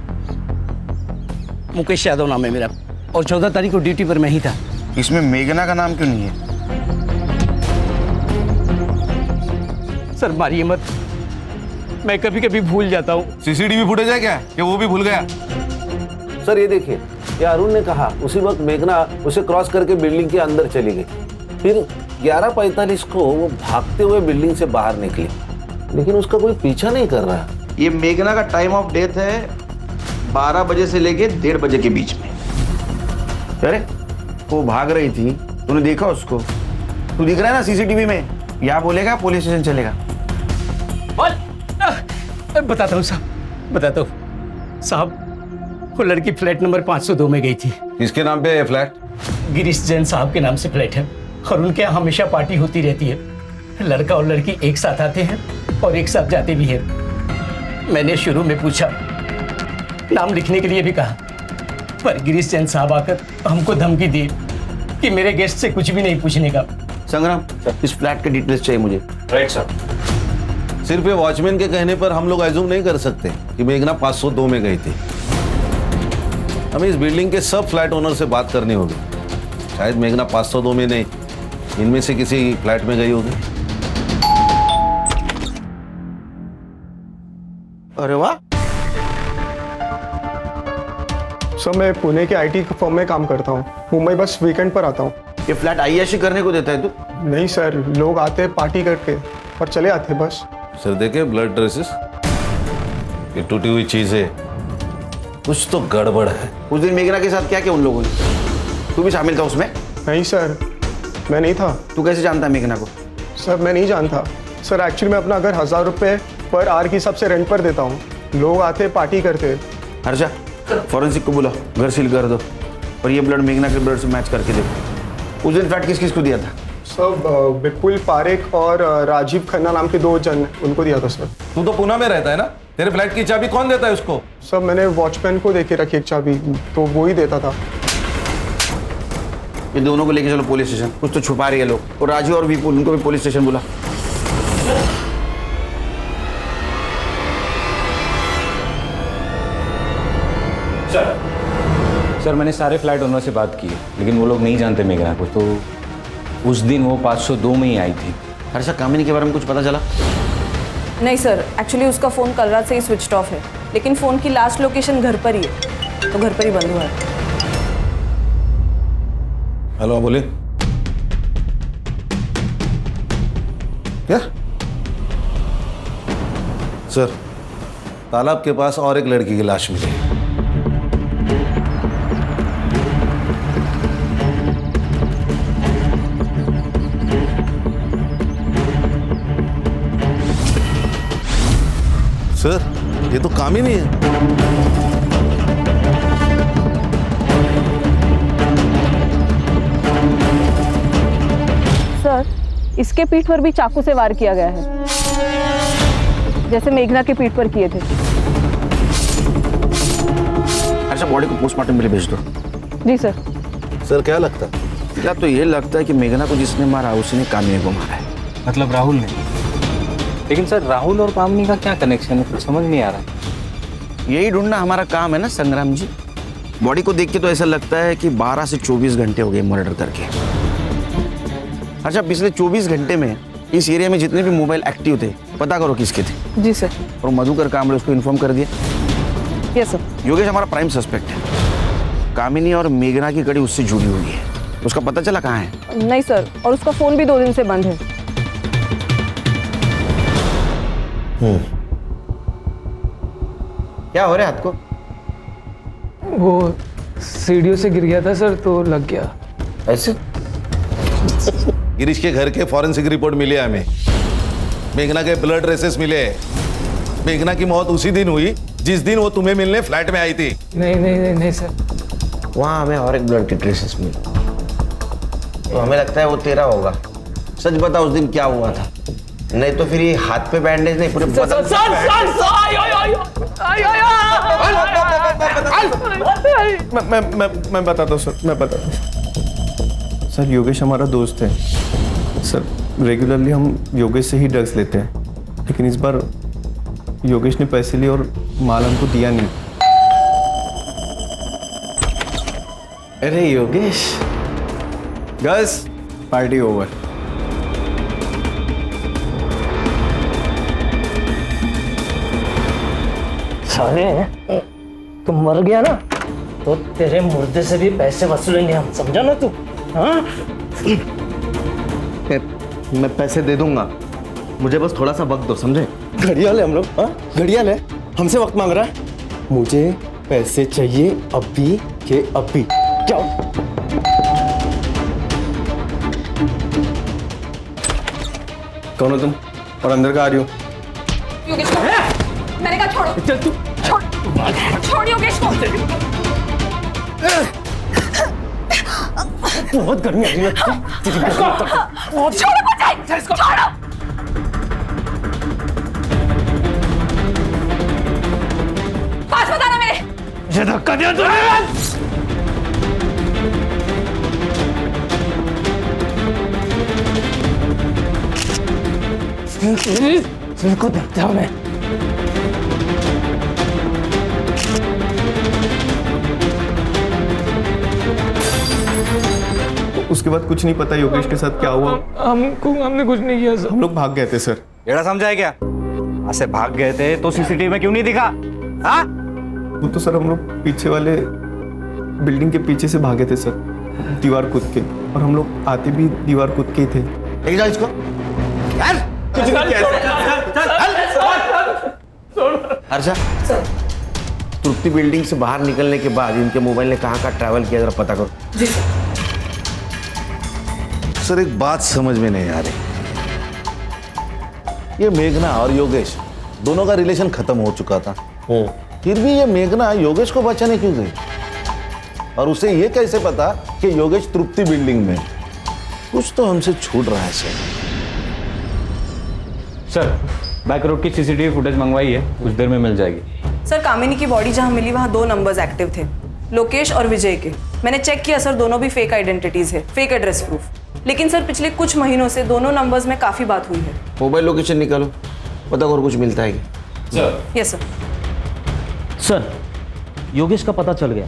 मुकेश यादव नाम है मेरा और 14 तारीख को ड्यूटी पर मैं ही था। इसमें मेघना का नाम क्यों नहीं है? सर मारिए मत, मैं कभी कभी भूल जाता हूँ। सीसीटीवी फुटेज है क्या कि वो भी भूल गया? सर ये देखिए, ये अरुण ने कहा उसी वक्त मेघना उसे क्रॉस करके बिल्डिंग के अंदर चली गई, फिर 11:45 को वो भागते हुए बिल्डिंग से बाहर निकली, लेकिन उसका कोई पीछा नहीं कर रहा। ये मेघना का टाइम ऑफ डेथ है 12 बजे से लेके 1:30 बजे के बीच में। अरे वो भाग रही थी, तूने देखा उसको? तू दिख रहा है ना सीसीटीवी में? यहाँ बोलेगा पुलिस स्टेशन चलेगा। बताता हूँ साहब, बताता हूँ साहब। वो लड़की फ्लैट नंबर 502 में गई थी। किसके नाम पे है फ्लैट? गिरीश जैन साहब के नाम से फ्लैट है और उनके यहाँ हमेशा पार्टी होती रहती है। लड़का और लड़की एक साथ आते हैं और एक साथ जाते भी हैं। मैंने शुरू में पूछा, नाम लिखने के लिए भी कहा, पर गिरीश जैन साहब आकर हमको धमकी दी कि मेरे गेस्ट से कुछ भी नहीं पूछने का। संग्राम, इस फ्लैट के डिटेल्स चाहिए मुझे। Right sir. सिर्फ ये वॉचमैन के कहने पर हम लोग एज्यूम नहीं कर सकते कि मेघना 502 में गई थी। हमें इस बिल्डिंग के सब फ्लैट ओनर से बात करनी होगी। शायद मेघना 502 में नहीं, इनमें से किसी फ्लैट में गई होगी। अरे वाह। सर मैं पुणे के आईटी फर्म में काम करता हूँ, मुंबई बस वीकेंड पर आता हूँ। ये फ्लैट आईएशी करने को देता है तू? नहीं सर, लोग आते हैं पार्टी करके और चले आते हैं बस। सर देखे ब्लड ट्रेसेस, ये टूटी हुई चीज है, कुछ तो गड़बड़ है। उस दिन मेघना के साथ क्या किया उन लोगों ने? तू भी शामिल था उसमें? नहीं सर, मैं नहीं था। तू कैसे जानता है मेघना को? सर मैं नहीं जानता सर, एक्चुअली मैं अपना घर 1000 रुपये पर आवर की हिसाब से रेंट पर देता हूँ। लोग आते पार्टी करते। हर्षा, फॉरेंसिक को बुला, घर सील कर दो और ये ब्लड मेघना के ब्लड से मैच करके देखो। उस दिन फ्लैट किस किस को दिया था? सब विपुल पारेख और राजीव खन्ना नाम के 2 जन, उनको दिया था सर। तू तो पुणे में रहता है ना, तेरे फ्लैट की चाबी कौन देता है उसको? सर मैंने वॉचमैन को देके रखी एक चाबी, तो वो ही देता था। ये दोनों को लेके चलो पुलिस स्टेशन, कुछ तो छुपा रही है लोग। और राजू और विपुल, उनको भी पुलिस स्टेशन बुला। सर मैंने सारे फ्लैट ओनर से बात की है, लेकिन वो लोग नहीं जानते मेघना को। तो उस दिन वो 502 में ही आई थी। हर्षा, कामिनी के बारे में कुछ पता चला? नहीं सर, एक्चुअली उसका फ़ोन कल रात से ही स्विच ऑफ है, लेकिन फ़ोन की लास्ट लोकेशन घर पर ही है, तो घर पर ही बंद हुआ है। हेलो, बोले क्या? सर, तालाब के पास और एक लड़की की लाश मिली। सर, ये तो काम ही नहीं है। सर, इसके पीठ पर भी चाकू से वार किया गया है, जैसे मेघना के पीठ पर किए थे। अच्छा, बॉडी को पोस्टमार्टम के लिए भेज दो। जी सर। सर, क्या लगता है? या तो ये लगता है कि मेघना को जिसने मारा उसने कामिनी को मारा है। मतलब राहुल ने? लेकिन सर, राहुल और कामिनी का क्या कनेक्शन है, कुछ समझ नहीं आ रहा। यही ढूंढना हमारा काम है ना संग्राम जी। बॉडी को देख के तो ऐसा लगता है कि 12 से 24 घंटे हो गए मर्डर करके। अच्छा, पिछले 24 घंटे में इस एरिया में जितने भी मोबाइल एक्टिव थे, पता करो किसके थे। जी सर। और मधुकर कामड़े उसको इन्फॉर्म कर दिया? Yes sir. योगेश हमारा प्राइम सस्पेक्ट है। कामिनी और मेघना की कड़ी उससे जुड़ी हुई है। उसका पता चला कहाँ है? नहीं सर, और उसका फ़ोन भी 2 दिन से बंद है। क्या हो रहा है हाथ को? वो सीढ़ियों से गिर गया था सर, तो लग गया। ऐसे? गिरीश के घर के फॉरेंसिक रिपोर्ट मिले हमें। मेघना के ब्लड ट्रेसेस मिले। मेघना की मौत उसी दिन हुई जिस दिन वो तुम्हें मिलने फ्लैट में आई थी। नहीं नहीं नहीं नहीं सर। वहाँ हमें और एक ब्लड के ट्रेसेस मिले, तो हमें लगता है वो तेरा होगा। सच बता, उस दिन क्या हुआ था? नहीं तो फिर ये हाथ पे बैंडेज नहीं, पूरे बदन। मैं बताता हूँ सर, मैं बताता हूँ सर। योगेश हमारा दोस्त है सर। रेगुलरली हम योगेश से ही ड्रग्स लेते हैं, लेकिन इस बार योगेश ने पैसे लिए और माल हमको दिया नहीं। अरे योगेश, गाइस, पार्टी ओवर। साले, तुम मर गया ना, तो तेरे मुर्दे से भी पैसे वसूलेंगे हम, समझा ना तू? हाँ? मैं पैसे दे दूंगा, मुझे बस थोड़ा सा वक्त दो, समझे? घड़ियाल है हम लोग, हाँ? घड़ियाल है, हमसे वक्त मांग रहा है। मुझे पैसे चाहिए अभी के अभी। जाओ। कौन हो तुम और अंदर का आ रही हो? योगेश को मैंने कहा छोड़ो। चल तू छोड़ योगेश को। बहुत गर्मी आ रही है। छोड़ो मुझे, छोड़ो। पास बताना मेरे। ये धक्का दिया तूने। सिर को देखता हूँ मैं। उसके बाद कुछ नहीं पता योगेश के साथ क्या हुआ। हमने कुछ नहीं किया सर। हम लोग भाग गए थे सर। एड़ा समझा है क्या? ऐसे भाग गए थे तो सीसीटीवी में क्यों नहीं दिखा? हाँ? वो तो सर हम लोग पीछे वाले बिल्डिंग के पीछे से भागे थे सर, दीवार कूद के, और हम लोग आते भी दीवार कूद के ही थे। लेके जाओ इसको। यार कुछ नहीं किया। हर्षा, तृप्ति बिल्डिंग से बाहर निकलने के बाद इनके मोबाइल ने कहाँ ट्रैवल किया, जरा पता करो। जी सर। सर एक बात समझ में नहीं आ रही, ये मेघना और योगेश दोनों का रिलेशन खत्म हो चुका था, फिर भी ये मेघना योगेश को बचाने क्यों गई? और उसे ये कैसे पता कि योगेश तृप्ति बिल्डिंग में? कुछ तो हमसे छूट रहा है सर बैक रोड की सीसीटीवी फुटेज मंगवाई है, कुछ देर में मिल जाएगी। सर कामिनी की बॉडी जहाँ मिली वहाँ 2 नंबर्स एक्टिव थे, लोकेश और विजय के। मैंने चेक किया सर, दोनों भी फेक आइडेंटिटीज है, फेक एड्रेस प्रूफ। लेकिन सर पिछले कुछ महीनों से दोनों नंबर्स में काफी बात हुई है। मोबाइल लोकेशन निकालो, पता करो कुछ मिलता है क्या? Sir yes sir. Sir Yogesh का पता चल गया।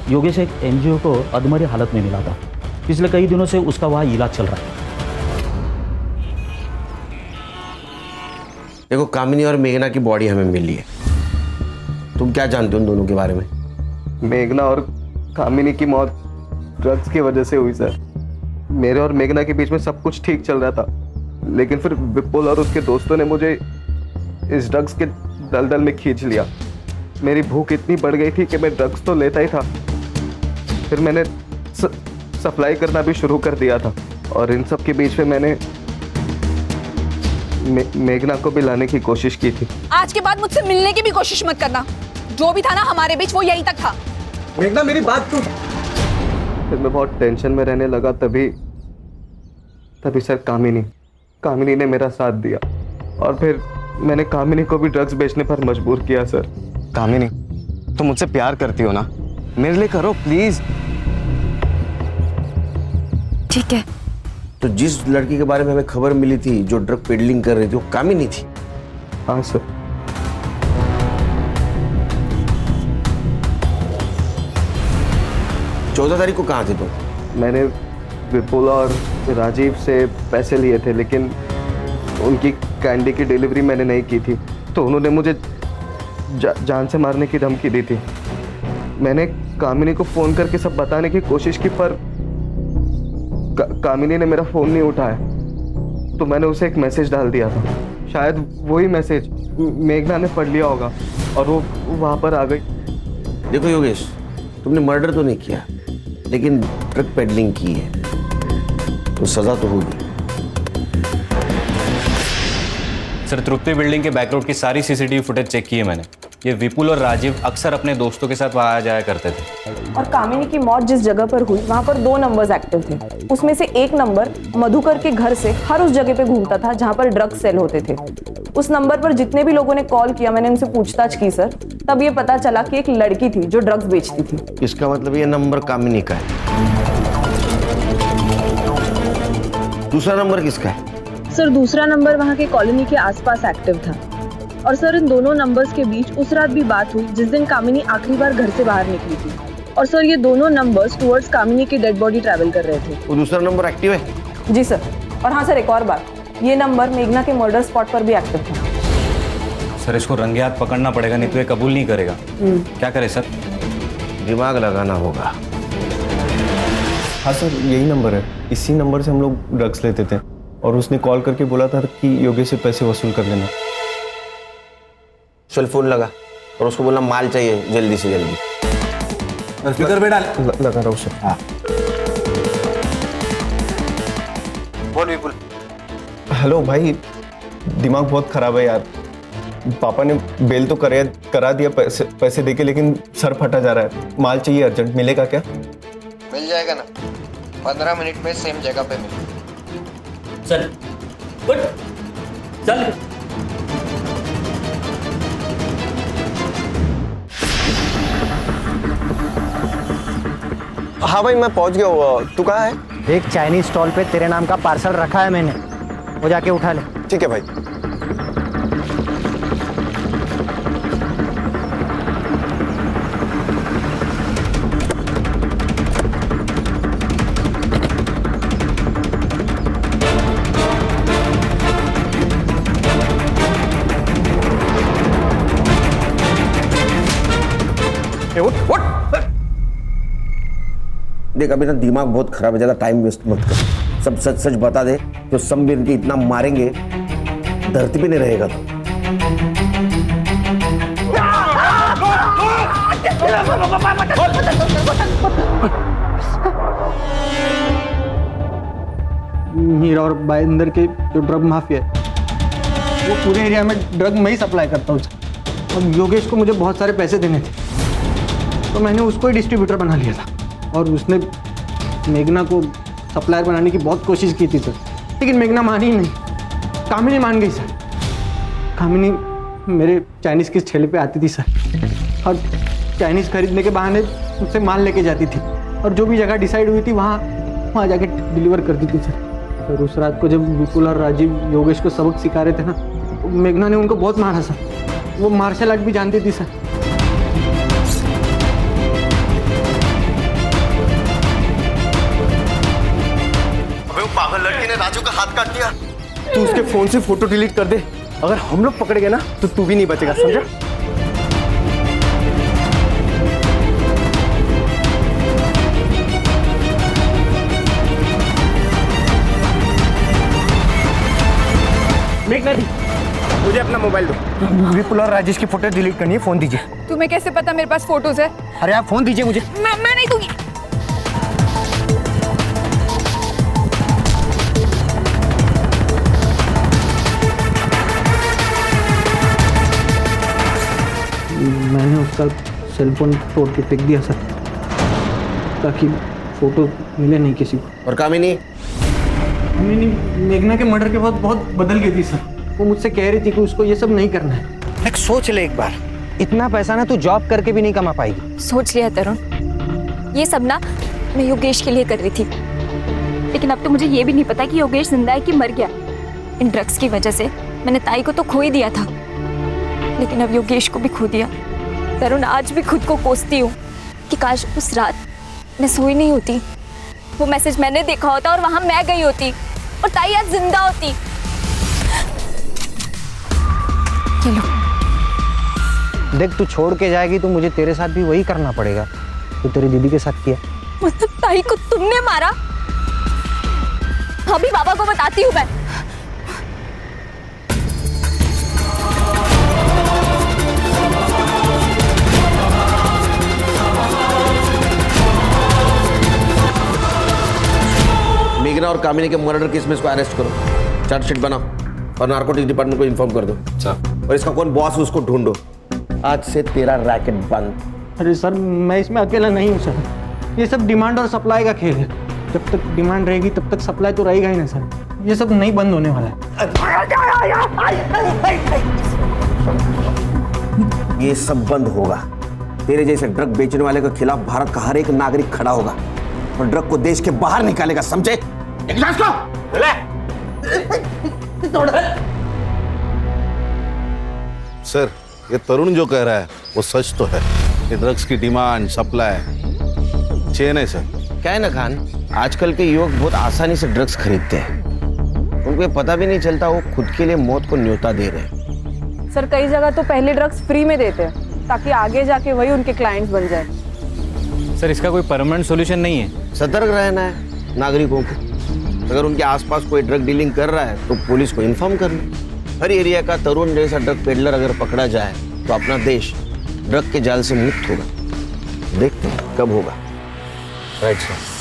योगेश एक एनजीओ को अधमरी हालत में मिला था, पिछले कई दिनों से उसका वहाँ इलाज चल रहा है। देखो कामिनी और मेघना की बॉडी हमें मिली है, तुम क्या जानते हो उन दोनों के बारे में? मेघना और कामिनी की मौत ड्रग्स की वजह से हुई सर। मेरे और मेघना के बीच में सब कुछ ठीक चल रहा था, लेकिन फिर विपुल और उसके दोस्तों ने मुझे इस ड्रग्स के दलदल में खींच लिया। मेरी भूख इतनी बढ़ गई थी कि मैं ड्रग्स तो लेता ही था, फिर मैंने सप्लाई करना भी शुरू कर दिया था। और इन सब के बीच में मैंने मेघना को भी लाने की कोशिश की थी। आज के बाद मुझसे मिलने की भी कोशिश मत करना। जो भी था ना हमारे बीच वो यहीं तक था। मेघना मेरी बात सुन। फिर मैं बहुत टेंशन में रहने लगा, तभी सर कामिनी ने मेरा साथ दिया और फिर मैंने कामिनी को भी ड्रग्स बेचने पर मजबूर किया सर। कामिनी तुम मुझसे प्यार करती हो ना, मेरे लिए करो प्लीज। ठीक है। तो जिस लड़की के बारे में हमें खबर मिली थी जो ड्रग पेडलिंग कर रही थी, वो कामिनी थी? हाँ सर। चौदह तारीख को कहाँ थे तुम? मैंने विपुल और राजीव से पैसे लिए थे, लेकिन उनकी कैंडी की डिलीवरी मैंने नहीं की थी, तो उन्होंने मुझे जान से मारने की धमकी दी थी। मैंने कामिनी को फ़ोन करके सब बताने की कोशिश की, पर कामिनी ने मेरा फ़ोन नहीं उठाया, तो मैंने उसे एक मैसेज डाल दिया था। शायद वही मैसेज मेघना ने पढ़ लिया होगा और वो वहाँ पर आ गई। देखो योगेश, तुमने मर्डर तो नहीं किया, लेकिन ड्रग पेडलिंग की है, तो सज़ा तो होगी। सर तृप्ति बिल्डिंग के बैक रोड की सारी सीसीटीवी फुटेज चेक की है मैंने। ये विपुल और राजीव अक्सर अपने दोस्तों के साथ वहाँ आया जाया करते थे। और कामिनी की मौत जिस जगह पर हुई वहाँ पर 2 नंबर्स एक्टिव थे। उसमें से एक नंबर मधुकर के घर से हर उस जगह पे घूमता था जहाँ पर ड्रग्स सेल होते थे। उस नंबर पर जितने भी लोगों ने कॉल किया, मैंने उनसे पूछताछ की सर, तब ये पता चला कि एक लड़की थी जो ड्रग्स बेचती थी। इसका मतलब ये नंबर कामिनी का है। दूसरा नंबर किसका है? सर दूसरा नंबर वहाँ के कॉलोनी के आसपास एक्टिव था। और सर इन दोनों नंबर्स के बीच उस रात भी बात हुई जिस दिन कामिनी आखिरी बार घर से बाहर निकली थी। और सर ये दोनों नंबर्स टुवर्ड्स कामिनी की डेड बॉडी ट्रैवल कर रहे थे। वो दूसरा नंबर एक्टिव है? जी सर। और हाँ सर, एक और बात, ये नंबर मेघना के मर्डर स्पॉट पर भी एक्टिव था। सर इसको रंगे हाथ पकड़ना पड़ेगा, नहीं तो ये कबूल नहीं करेगा। क्या करें सर? दिमाग लगाना होगा। हाँ सर, यही नंबर है। इसी नंबर से हम लोग ड्रग्स लेते थे और उसने कॉल करके बोला था कि योगेश से पैसे वसूल कर लेना। चल फोन लगा और उसको बोलना माल चाहिए जल्दी से जल्दी। स्पीकर पे डाल। लगा रहा हूँ सर। हाँ बोल विपुल। हेलो भाई, दिमाग बहुत खराब है यार। पापा ने बेल तो करा दिया पैसे देके, लेकिन सर फटा जा रहा है। माल चाहिए अर्जेंट, मिलेगा क्या? मिल जाएगा ना, 15 मिनट में सेम जगह पे मिलेगा। चल गुड चल। हाँ भाई मैं पहुंच गया हूँ, तू कहाँ है? एक चाइनीज स्टॉल पे तेरे नाम का पार्सल रखा है मैंने, वो जाके उठा ले। ठीक है भाई। देख अभी ना दिमाग बहुत खराब है, ज्यादा टाइम वेस्ट मत कर। सब सच सच बता दे, तो समबीर के इतना मारेंगे धरती पे नहीं रहेगा तो। मीरा और भाईंदर के जो ड्रग माफिया है वो पूरे एरिया में ड्रग मैं ही सप्लाई करता हूँ सर। और योगेश को मुझे बहुत सारे पैसे देने थे तो मैंने उसको ही डिस्ट्रीब्यूटर बना लिया था और उसने मेघना को सप्लायर बनाने की बहुत कोशिश की थी सर, लेकिन मेघना मानी ही नहीं। कामिनी मान गई सर। कामिनी मेरे चाइनीज़ के ठेले पे आती थी सर और चाइनीज़ खरीदने के बहाने मुझसे माल लेके जाती थी और जो भी जगह डिसाइड हुई थी वहाँ जाके डिलीवर करती थी सर। और उस रात को जब विपुल और राजीव योगेश को सबक सिखा रहे थे ना तो मेघना ने उनको बहुत मारा सर। वो मार्शल आर्ट भी जानती थी सर। अबे वो पागल लड़की ने राजू का हाथ काट दिया। तू उसके फोन से फोटो डिलीट कर दे। अगर हम लोग पकड़ गए ना तो तू भी नहीं बचेगा, समझा? मेघना दी, मुझे अपना मोबाइल दो। विपुल और राजेश की फोटो डिलीट करनी है, फोन दीजिए। तुम्हें कैसे पता मेरे पास फोटोज है? अरे आप फोन दीजिए मुझे। मैं नहीं दूंगी। मैंने उसका सेलफोन तोड़ के फेंक दिया सर ताकि फोटो मिले नहीं किसी को। और कामिनी? मेघना के मर्डर के बाद बहुत बदल गई थी सर। वो मुझसे कह रही थी कि उसको ये सब नहीं करना है। एक सोच ले एक बार, इतना पैसा ना तू जॉब करके भी नहीं कमा पाएगी। सोच लिया तरुण, ये सब ना मैं योगेश के लिए कर रही थी, लेकिन अब तो मुझे ये भी नहीं पता कि योगेश जिंदा है कि मर गया। इन ड्रग्स की वजह से मैंने ताई को तो खो ही दिया था, लेकिन अब योगेश को भी खो दिया। तरुण, आज भी खुद को कोसती हूँ कि काश उस रात मैं सोई नहीं होती, वो मैसेज मैंने देखा होता और वहां मैं गई होती और ताई आज जिंदा होती। चलो देख, तू छोड़ के जाएगी तो मुझे तेरे साथ भी वही करना पड़ेगा तो तेरी दीदी के साथ किया। मतलब ताई को तुमने मारा? अभी बाबा को बताती हूँ मैं। मेघना और कामिनी के मर्डर केस में इसको अरेस्ट करो, चार्जशीट बनाओ और नार्कोटिक्स डिपार्टमेंट को इन्फॉर्म कर दो। और इसका कौन बॉस है उसको ढूंढो। आज से तेरा रैकेट बंद। अरे सर, मैं इसमें अकेला नहीं हूँ सर। ये सब डिमांड और सप्लाई का खेल है। जब तक डिमांड रहेगी तब तक सप्लाई तो रहेगा ही ना सर। ये सब नहीं बंद होने वाला है। ये सब बंद होगा। तेरे जैसे ड्रग बेचने वाले के खिलाफ भारत का हर एक नागरिक खड़ा होगा और ड्रग को देश के बाहर निकालेगा, समझे? सर, ये तरुण जो कह रहा है वो सच तो है। ये ड्रग्स की डिमांड सप्लाई चेन है सर। क्या है ना खान, आजकल के युवक बहुत आसानी से ड्रग्स खरीदते हैं। उनको ये पता भी नहीं चलता वो खुद के लिए मौत को न्योता दे रहे हैं। सर, कई जगह तो पहले ड्रग्स फ्री में देते हैं ताकि आगे जाके वही उनके क्लाइंट्स बन जाए। सर, इसका कोई परमानेंट सॉल्यूशन नहीं है। सतर्क रहना है नागरिकों को। अगर उनके आसपास कोई ड्रग डीलिंग कर रहा है तो पुलिस को इन्फॉर्म करना। हर एरिया का तरुण जैसा ड्रग पेडलर अगर पकड़ा जाए तो अपना देश ड्रग के जाल से मुक्त होगा। देखते हैं कब होगा। Right sir.